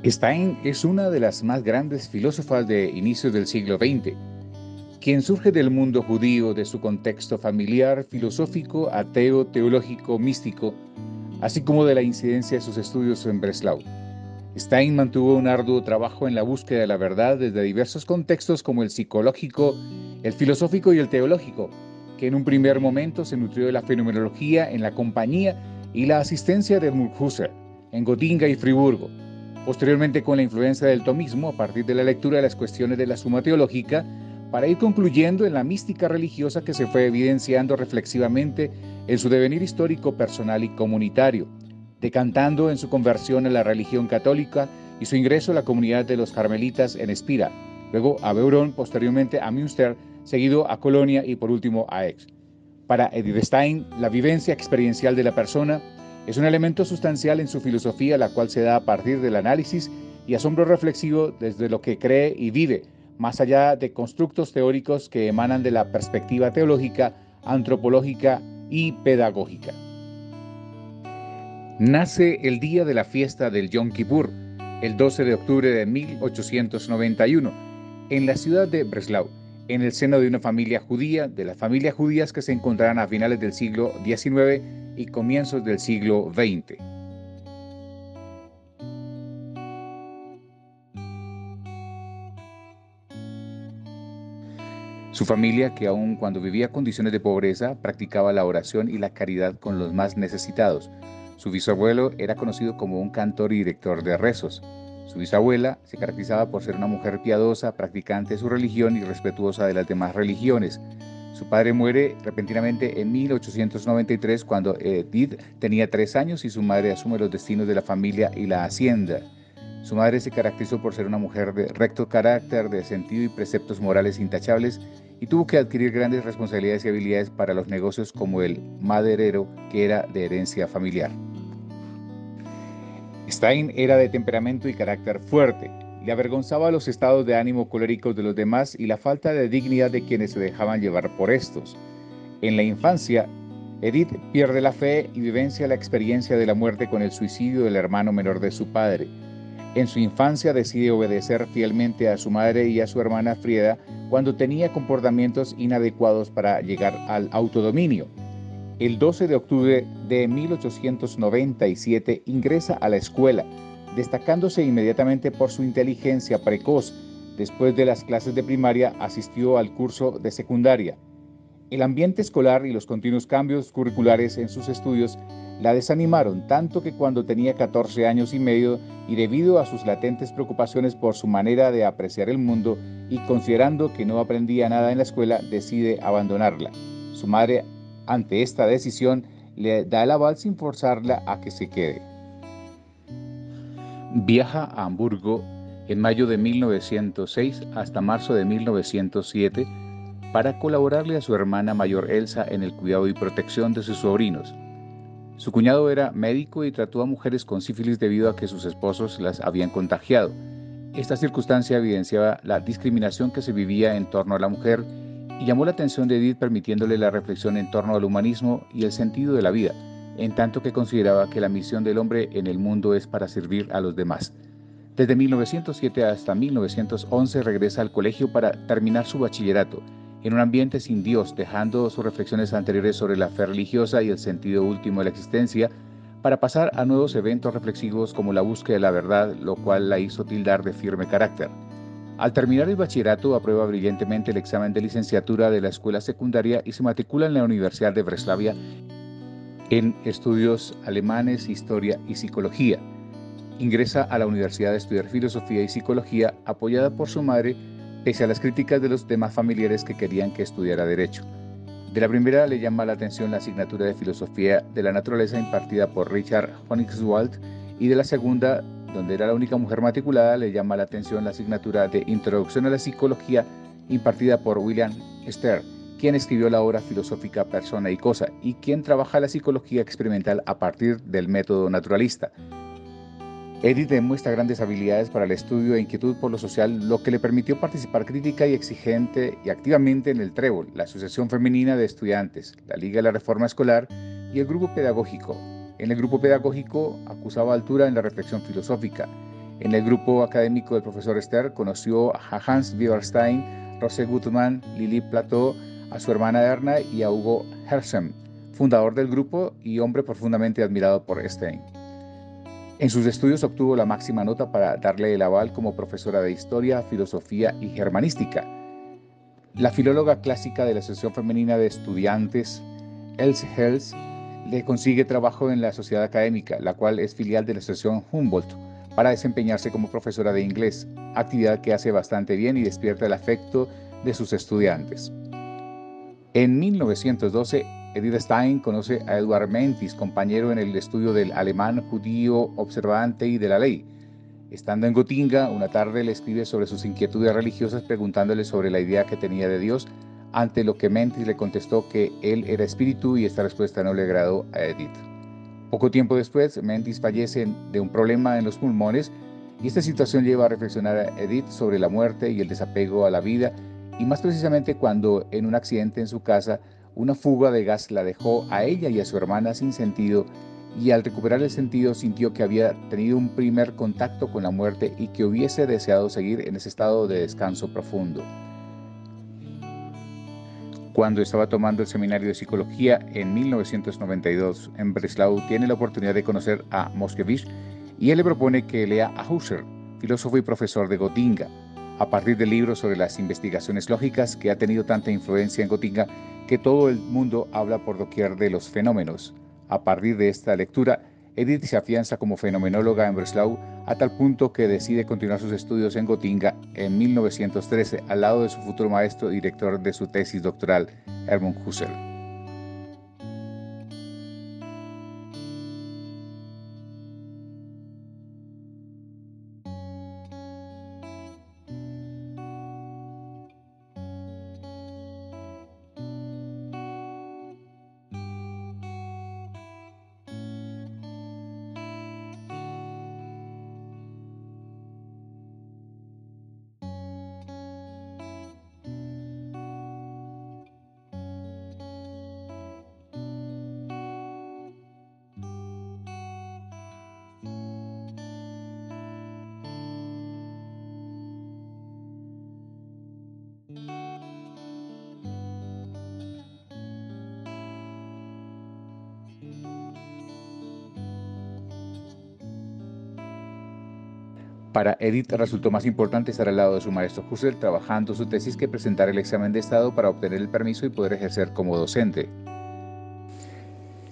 Stein es una de las más grandes filósofas de inicios del siglo XX, quien surge del mundo judío, de su contexto familiar, filosófico, ateo, teológico, místico, así como de la incidencia de sus estudios en Breslau. Stein mantuvo un arduo trabajo en la búsqueda de la verdad desde diversos contextos como el psicológico, el filosófico y el teológico, que en un primer momento se nutrió de la fenomenología en la compañía y la asistencia de Edmund Husserl en Gotinga y Friburgo. Posteriormente, con la influencia del tomismo, a partir de la lectura de las cuestiones de la suma teológica, para ir concluyendo en la mística religiosa que se fue evidenciando reflexivamente en su devenir histórico, personal y comunitario, decantando en su conversión a la religión católica y su ingreso a la comunidad de los carmelitas en Espira, luego a Beuron, posteriormente a Münster, seguido a Colonia y por último a Aix. Para Edith Stein, la vivencia experiencial de la persona es un elemento sustancial en su filosofía, la cual se da a partir del análisis y asombro reflexivo desde lo que cree y vive, más allá de constructos teóricos que emanan de la perspectiva teológica, antropológica y pedagógica. Nace el día de la fiesta del Yom Kippur, el 12 de octubre de 1891, en la ciudad de Breslau, en el seno de una familia judía, de las familias judías que se encontraban a finales del siglo XIX y comienzos del siglo XX. Su familia, que aun cuando vivía condiciones de pobreza, practicaba la oración y la caridad con los más necesitados. Su bisabuelo era conocido como un cantor y director de rezos. Su bisabuela se caracterizaba por ser una mujer piadosa, practicante de su religión y respetuosa de las demás religiones. Su padre muere repentinamente en 1893 cuando Edith tenía 3 años y su madre asume los destinos de la familia y la hacienda. Su madre se caracterizó por ser una mujer de recto carácter, de sentido y preceptos morales intachables, y tuvo que adquirir grandes responsabilidades y habilidades para los negocios como el maderero, que era de herencia familiar. Stein era de temperamento y carácter fuerte. Le avergonzaba los estados de ánimo coléricos de los demás y la falta de dignidad de quienes se dejaban llevar por estos. En la infancia, Edith pierde la fe y vivencia la experiencia de la muerte con el suicidio del hermano menor de su padre. En su infancia decide obedecer fielmente a su madre y a su hermana Frieda cuando tenía comportamientos inadecuados para llegar al autodominio. El 12 de octubre de 1897 ingresa a la escuela, destacándose inmediatamente por su inteligencia precoz. Después de las clases de primaria asistió al curso de secundaria. El ambiente escolar y los continuos cambios curriculares en sus estudios la desanimaron tanto que cuando tenía 14 años y medio y debido a sus latentes preocupaciones por su manera de apreciar el mundo y considerando que no aprendía nada en la escuela, decide abandonarla. Su madre, ante esta decisión, le da el aval sin forzarla a que se quede. Viaja a Hamburgo en mayo de 1906 hasta marzo de 1907 para colaborarle a su hermana mayor Elsa en el cuidado y protección de sus sobrinos. Su cuñado era médico y trató a mujeres con sífilis debido a que sus esposos las habían contagiado. Esta circunstancia evidenciaba la discriminación que se vivía en torno a la mujer y llamó la atención de Edith, permitiéndole la reflexión en torno al humanismo y el sentido de la vida, en tanto que consideraba que la misión del hombre en el mundo es para servir a los demás. Desde 1907 hasta 1911 regresa al colegio para terminar su bachillerato, en un ambiente sin Dios, dejando sus reflexiones anteriores sobre la fe religiosa y el sentido último de la existencia, para pasar a nuevos eventos reflexivos como la búsqueda de la verdad, lo cual la hizo tildar de firme carácter. Al terminar el bachillerato, aprueba brillantemente el examen de licenciatura de la escuela secundaria y se matricula en la Universidad de Breslavia en estudios alemanes, historia y psicología. Ingresa a la universidad a estudiar filosofía y psicología, apoyada por su madre, pese a las críticas de los demás familiares que querían que estudiara derecho. De la primera le llama la atención la asignatura de filosofía de la naturaleza impartida por Richard Honigswald, y de la segunda, donde era la única mujer matriculada, le llama la atención la asignatura de Introducción a la Psicología impartida por William Stern, quien escribió la obra filosófica Persona y Cosa y quien trabaja la psicología experimental a partir del método naturalista. Edith demuestra grandes habilidades para el estudio e inquietud por lo social, lo que le permitió participar crítica y exigente y activamente en el Trébol, la Asociación Femenina de Estudiantes, la Liga de la Reforma Escolar y el Grupo Pedagógico. En el grupo pedagógico acusaba altura en la reflexión filosófica. En el grupo académico del profesor Stern conoció a Hans Bieberstein, Rose Gutmann, Lili Plateau, a su hermana Erna y a Hugo Herzem, fundador del grupo y hombre profundamente admirado por Stein. En sus estudios obtuvo la máxima nota para darle el aval como profesora de Historia, Filosofía y Germanística. La filóloga clásica de la Asociación Femenina de Estudiantes, Else Hels, le consigue trabajo en la Sociedad Académica, la cual es filial de la Asociación Humboldt, para desempeñarse como profesora de inglés, actividad que hace bastante bien y despierta el afecto de sus estudiantes. En 1912, Edith Stein conoce a Eduard Mentis, compañero en el estudio del alemán judío observante y de la ley. Estando en Gotinga, una tarde le escribe sobre sus inquietudes religiosas preguntándole sobre la idea que tenía de Dios, ante lo que Mentis le contestó que él era espíritu y esta respuesta no le agradó a Edith. Poco tiempo después, Mentis fallece de un problema en los pulmones y esta situación lleva a reflexionar a Edith sobre la muerte y el desapego a la vida, y más precisamente cuando en un accidente en su casa una fuga de gas la dejó a ella y a su hermana sin sentido, y al recuperar el sentido sintió que había tenido un primer contacto con la muerte y que hubiese deseado seguir en ese estado de descanso profundo. Cuando estaba tomando el seminario de psicología en 1992 en Breslau, tiene la oportunidad de conocer a Moskowitz y él le propone que lea a Husserl, filósofo y profesor de Gotinga, a partir del libro sobre las investigaciones lógicas que ha tenido tanta influencia en Gotinga que todo el mundo habla por doquier de los fenómenos. A partir de esta lectura, Edith se afianza como fenomenóloga en Breslau a tal punto que decide continuar sus estudios en Gotinga en 1913 al lado de su futuro maestro y director de su tesis doctoral, Hermann Husserl. Para Edith resultó más importante estar al lado de su maestro Husserl trabajando su tesis que presentar el examen de estado para obtener el permiso y poder ejercer como docente.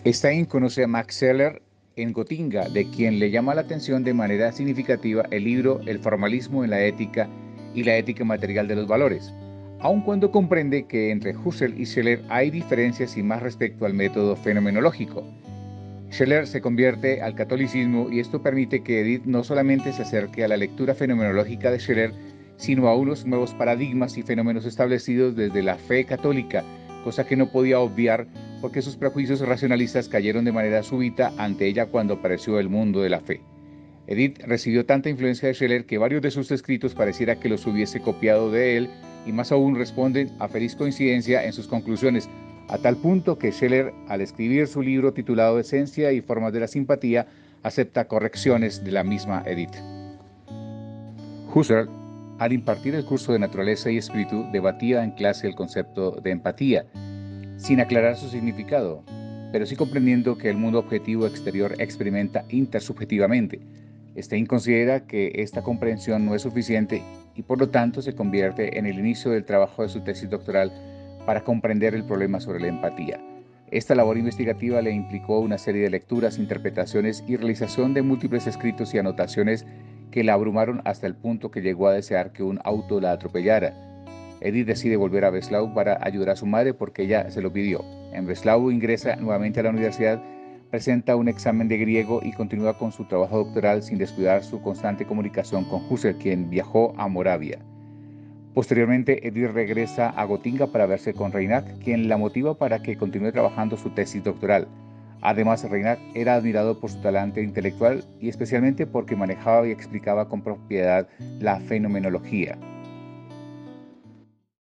Stein conoce a Max Scheler en Gotinga, de quien le llama la atención de manera significativa el libro El formalismo en la ética y la ética material de los valores, aun cuando comprende que entre Husserl y Scheler hay diferencias y más respecto al método fenomenológico. Scheler se convierte al catolicismo y esto permite que Edith no solamente se acerque a la lectura fenomenológica de Scheler, sino a unos nuevos paradigmas y fenómenos establecidos desde la fe católica, cosa que no podía obviar porque sus prejuicios racionalistas cayeron de manera súbita ante ella cuando apareció el mundo de la fe. Edith recibió tanta influencia de Scheler que varios de sus escritos pareciera que los hubiese copiado de él y más aún responden a feliz coincidencia en sus conclusiones, a tal punto que Scheler, al escribir su libro titulado Esencia y Formas de la Simpatía, acepta correcciones de la misma Edith. Husserl, al impartir el curso de Naturaleza y Espíritu, debatía en clase el concepto de empatía, sin aclarar su significado, pero sí comprendiendo que el mundo objetivo exterior experimenta intersubjetivamente. Stein considera que esta comprensión no es suficiente y por lo tanto se convierte en el inicio del trabajo de su tesis doctoral para comprender el problema sobre la empatía. Esta labor investigativa le implicó una serie de lecturas, interpretaciones y realización de múltiples escritos y anotaciones que la abrumaron hasta el punto que llegó a desear que un auto la atropellara. Edith decide volver a Breslau para ayudar a su madre porque ella se lo pidió. En Breslau ingresa nuevamente a la universidad, presenta un examen de griego y continúa con su trabajo doctoral sin descuidar su constante comunicación con Husserl, quien viajó a Moravia. Posteriormente, Edith regresa a Gotinga para verse con Reinach, quien la motiva para que continúe trabajando su tesis doctoral. Además, Reinach era admirado por su talante intelectual y especialmente porque manejaba y explicaba con propiedad la fenomenología.